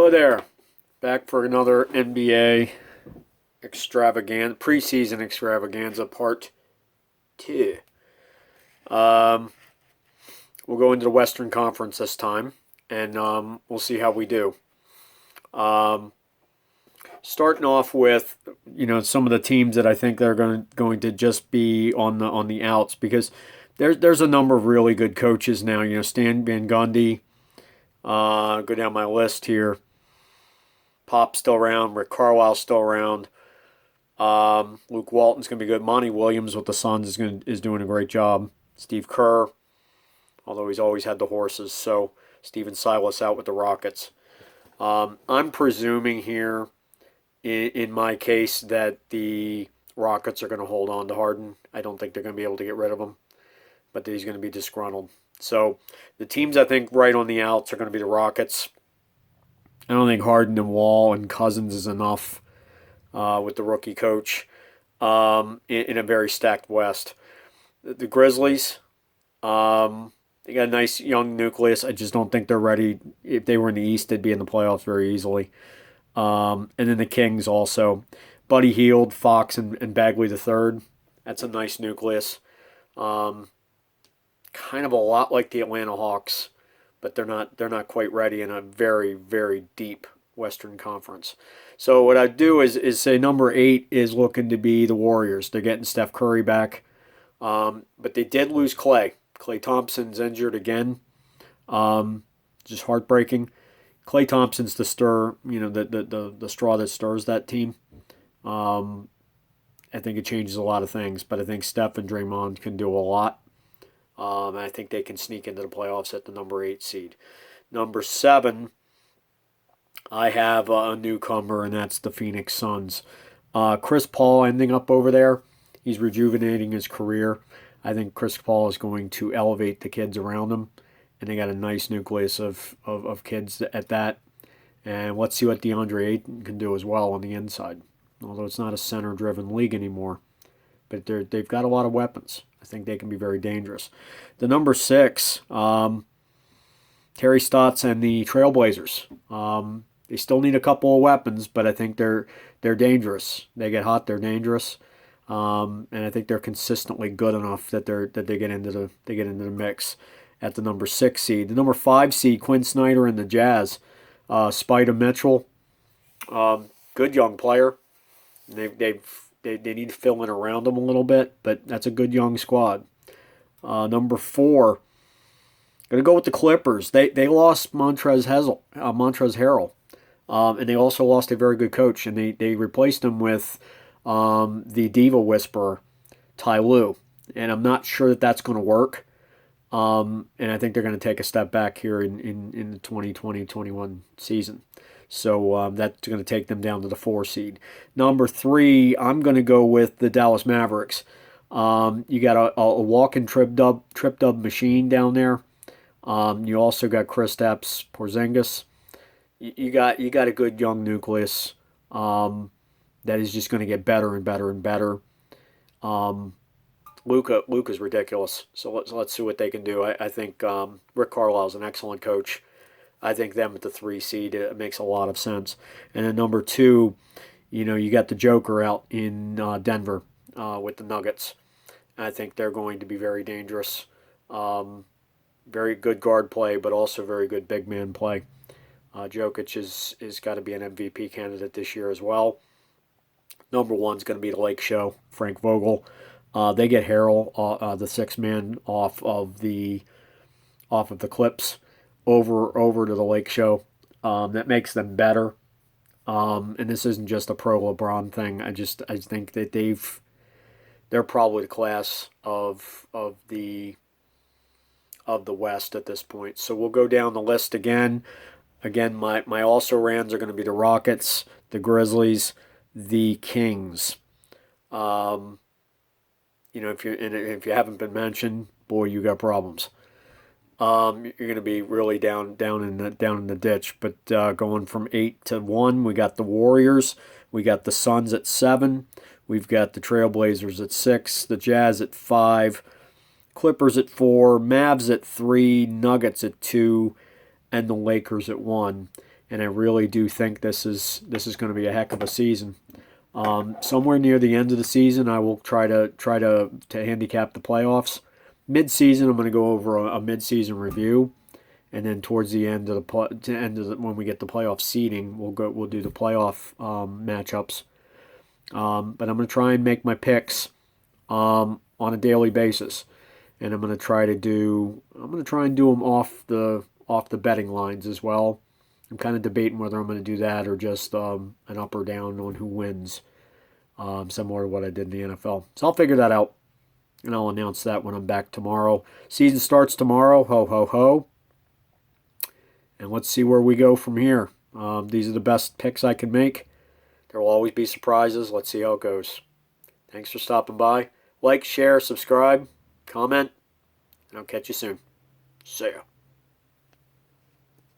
Hello there. Back for another NBA extravaganza, preseason extravaganza part 2. Um, we'll go into the Western Conference this time, and we'll see how we do. Um, Starting off with, some of the teams that I think they're going to just be on the outs because there's a number of really good coaches now. Stan Van Gundy. Go down my list here. Pop's still around. Rick Carlisle's still around. Luke Walton's going to be good. Monty Williams with the Suns is doing a great job. Steve Kerr, although he's always had the horses. So Steven Silas out with the Rockets. I'm presuming here, in my case, that the Rockets are going to hold on to Harden. I don't think they're going to be able to get rid of him, but that he's going to be disgruntled. So the teams I think right on the outs are going to be the Rockets. I don't think Harden and Wall and Cousins is enough with the rookie coach in a very stacked West. The Grizzlies, they got a nice young nucleus. I just don't think they're ready. If they were in the East, they'd be in the playoffs very easily. And then the Kings also. Buddy Hield, Fox, and Bagley III. That's a nice nucleus. Kind of a lot like the Atlanta Hawks, but they're not quite ready in a very, very deep Western Conference. So what I do is say number 8 is looking to be the Warriors. They're getting Steph Curry back, but they did lose Klay. Klay Thompson's injured again. Just heartbreaking. Klay Thompson's the the straw that stirs that team. I think it changes a lot of things, but I think Steph and Draymond can do a lot. I think they can sneak into the playoffs at the number 8 seed. Number 7, I have a newcomer, and that's the Phoenix Suns. Chris Paul ending up over there. He's rejuvenating his career. I think Chris Paul is going to elevate the kids around him, and they got a nice nucleus of kids at that. And let's see what DeAndre Ayton can do as well on the inside, although it's not a center-driven league anymore. But they've got a lot of weapons. I think they can be very dangerous. The number 6, Terry Stotts and the Trailblazers. They still need a couple of weapons, but I think they're dangerous. They get hot, they're dangerous, and I think they're consistently good enough that they get into the mix at the number 6 seed. The number 5 seed, Quinn Snyder and the Jazz. Spida Mitchell, good young player. They need to fill in around them a little bit, but that's a good young squad. Number 4, going to go with the Clippers. They lost Montrezl Harrell, and they also lost a very good coach, and they replaced him with the Diva Whisperer, Ty Lue. And I'm not sure that that's going to work. And I think they're going to take a step back here in the 2020-21 season. So that's going to take them down to the 4 seed. Number 3, I'm going to go with the Dallas Mavericks. You got a walking tripped up machine down there. You also got Kristaps Porzingis. You got a good young nucleus that is just going to get better and better and better. Luka's ridiculous. So let's see what they can do. I think Rick Carlisle's an excellent coach. I think them at the 3 seed, it makes a lot of sense. And then number 2, you got the Joker out in Denver with the Nuggets. I think they're going to be very dangerous. Very good guard play, but also very good big man play. Jokic is got to be an MVP candidate this year as well. Number 1 is going to be the Lake Show, Frank Vogel. They get Harrell, the 6th man, off of the Clips over to the Lake Show. That makes them better. And this isn't just a pro LeBron thing. I think that they're probably the class of the West at this point. So we'll go down the list again. Again, my also-rans are going to be the Rockets, the Grizzlies, the Kings. If you haven't been mentioned, boy, you got problems. You're going to be really down in the ditch. But going from 8 to 1, we got the Warriors, we got the Suns at 7, we've got the Trailblazers at 6, the Jazz at 5, Clippers at 4, Mavs at 3, Nuggets at 2, and the Lakers at 1. and I really do think this is going to be a heck of a season. Somewhere near the end of the season, I will try to handicap the playoffs. Mid-season, I'm going to go over a mid-season review, and then towards the end of when we get the playoff seeding, we'll do the playoff matchups. But I'm going to try and make my picks on a daily basis, and I'm going to try and do them off the betting lines as well. I'm kind of debating whether I'm going to do that or just an up or down on who wins, similar to what I did in the NFL. So I'll figure that out, and I'll announce that when I'm back tomorrow. Season starts tomorrow. Ho, ho, ho. And let's see where we go from here. These are the best picks I can make. There will always be surprises. Let's see how it goes. Thanks for stopping by. Like, share, subscribe, comment, and I'll catch you soon. See ya.